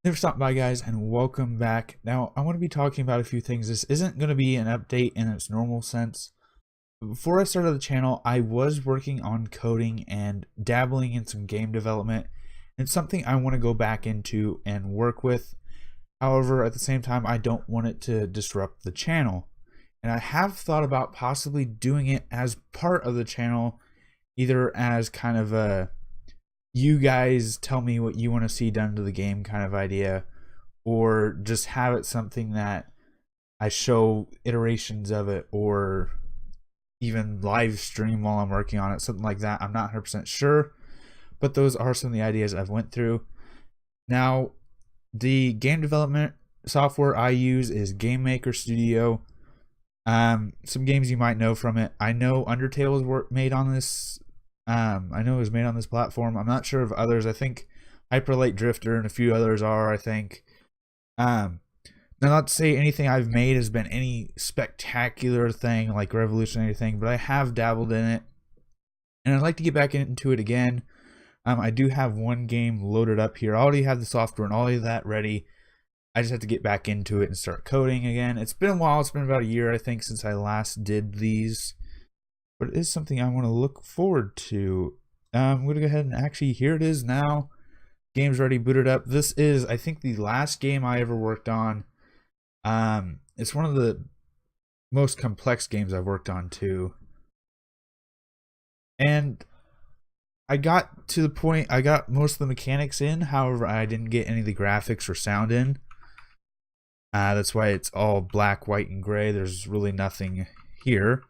Thanks for stopping by, guys, and welcome back. Now, I want to be talking about a few things. This isn't going to be an update in its normal sense. But before I started the channel, I was working on coding and dabbling in some game development. It's something I want to go back into and work with. However, at the same time, I don't want it to disrupt the channel. And I have thought about possibly doing it as part of the channel, either as kind of a you guys tell me what you want to see done to the game kind of idea, or just have it something that I show iterations of it, or even live stream while I'm working on it, something like that. I'm not 100% sure, but those are some of the ideas I've went through. Now, the game development software I use is Game Maker Studio. Some games you might know from it. I know Undertale was made on this. I know it was made on this platform. I'm not sure of others. I think Hyper Light Drifter and a few others are, I think. Now, not to say anything I've made has been any spectacular thing, like revolutionary thing, but I have dabbled in it. And I'd like to get back into it again. I do have one game loaded up here. I already have the software and all of that ready. I just have to get back into it and start coding again. It's been a while. It's been about a year, I think, since I last did these. But it is something I want to look forward to. I'm going to go ahead and actually, here it is now. Game's ready, booted up. This is, I think, the last game I ever worked on. It's one of the most complex games I've worked on, too. And I got to the point, I got most of the mechanics in. However, I didn't get any of the graphics or sound in. That's why it's all black, white, and gray. There's really nothing here.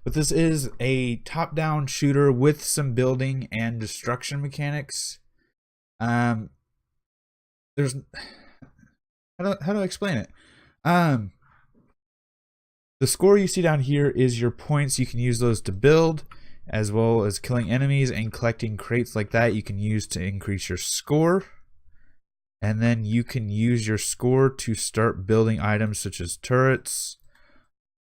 But this is a top-down shooter with some building and destruction mechanics. There's how do I explain it? The score you see down here is your points. You can use those to build, as well as killing enemies and collecting crates like that. You can use to increase your score, and then you can use your score to start building items such as turrets,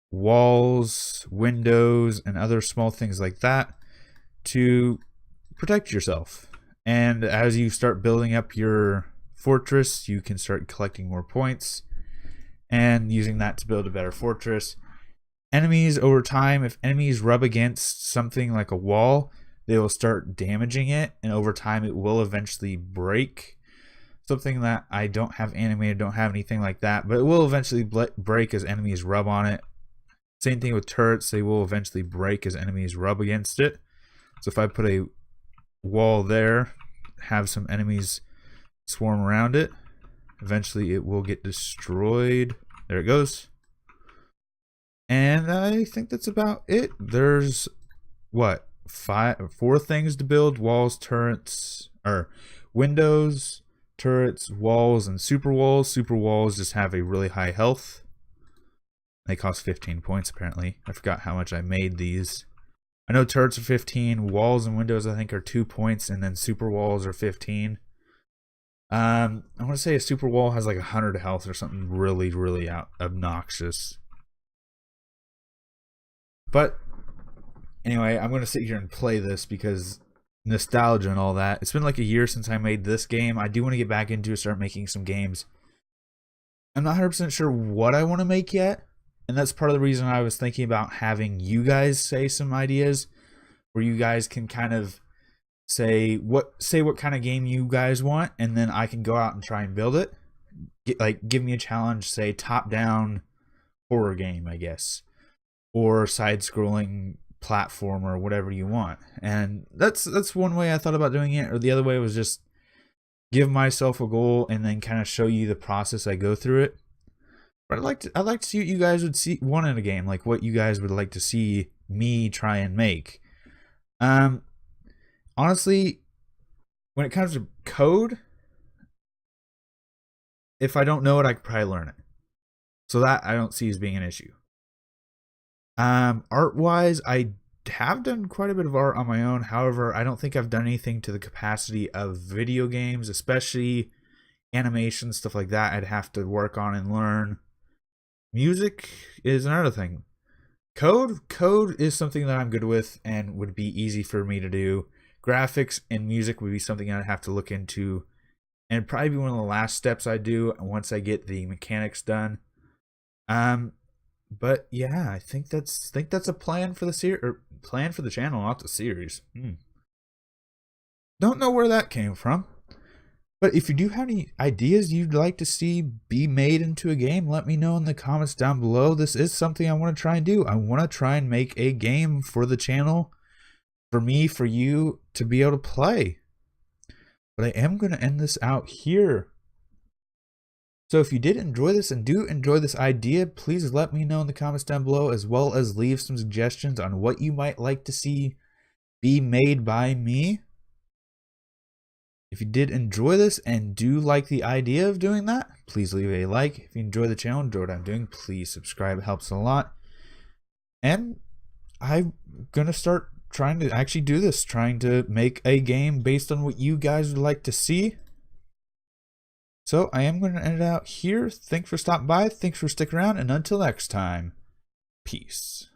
walls, windows, and other small things like that to protect yourself. And as you start building up your fortress, you can start collecting more points and using that to build a better fortress. Enemies over time, if enemies rub against something like a wall, they will start damaging it, and over time it will eventually break. Something that I don't have animated, don't have anything like that, but it will eventually break as enemies rub on it. Same thing with turrets, they will eventually break as enemies rub against it. So if I put a wall there, have some enemies swarm around it, eventually it will get destroyed. There it goes. And I think that's about it. There's what, four things to build: walls, turrets, or windows, turrets, walls, and super walls. Super walls just have a really high health. They cost 15 points, apparently. I forgot how much I made these. I know turrets are 15. Walls and windows, I think, are 2 points. And then super walls are 15. I want to say a super wall has like 100 health or something really, really obnoxious. But anyway, I'm going to sit here and play this because nostalgia and all that. It's been like a year since I made this game. I do want to get back into it, start making some games. I'm not 100% sure what I want to make yet. And that's part of the reason I was thinking about having you guys say some ideas, where you guys can kind of say what kind of game you guys want, and then I can go out and try and build it. Give me a challenge, say top-down horror game, I guess, or side-scrolling platform, or whatever you want. And that's one way I thought about doing it. Or the other way was just give myself a goal and then kind of show you the process I go through it. But I'd like to see what you guys would want in a game, like what you guys would like to see me try and make. Honestly, when it comes to code, if I don't know it, I could probably learn it. So that I don't see as being an issue. Art-wise, I have done quite a bit of art on my own. However, I don't think I've done anything to the capacity of video games, especially animation, stuff like that. I'd have to work on and learn. Music is another thing. Code is something that I'm good with and would be easy for me to do. Graphics and music would be something I'd have to look into and it'd probably be one of the last steps I do once I get the mechanics done. But yeah, I think that's a plan for the series, or plan for the channel, not the series. Don't know where that came from. But if you do have any ideas you'd like to see be made into a game, let me know in the comments down below. This is something I want to try and do. I want to try and make a game for the channel, for me, for you to be able to play. But I am going to end this out here. So if you did enjoy this and do enjoy this idea, please let me know in the comments down below, as well as leave some suggestions on what you might like to see be made by me. If you did enjoy this and do like the idea of doing that, please leave a like. If you enjoy the channel, enjoy what I'm doing, please subscribe. It helps a lot. And I'm going to start trying to actually do this, trying to make a game based on what you guys would like to see. So I am going to end it out here. Thanks for stopping by. Thanks for sticking around. And until next time, peace.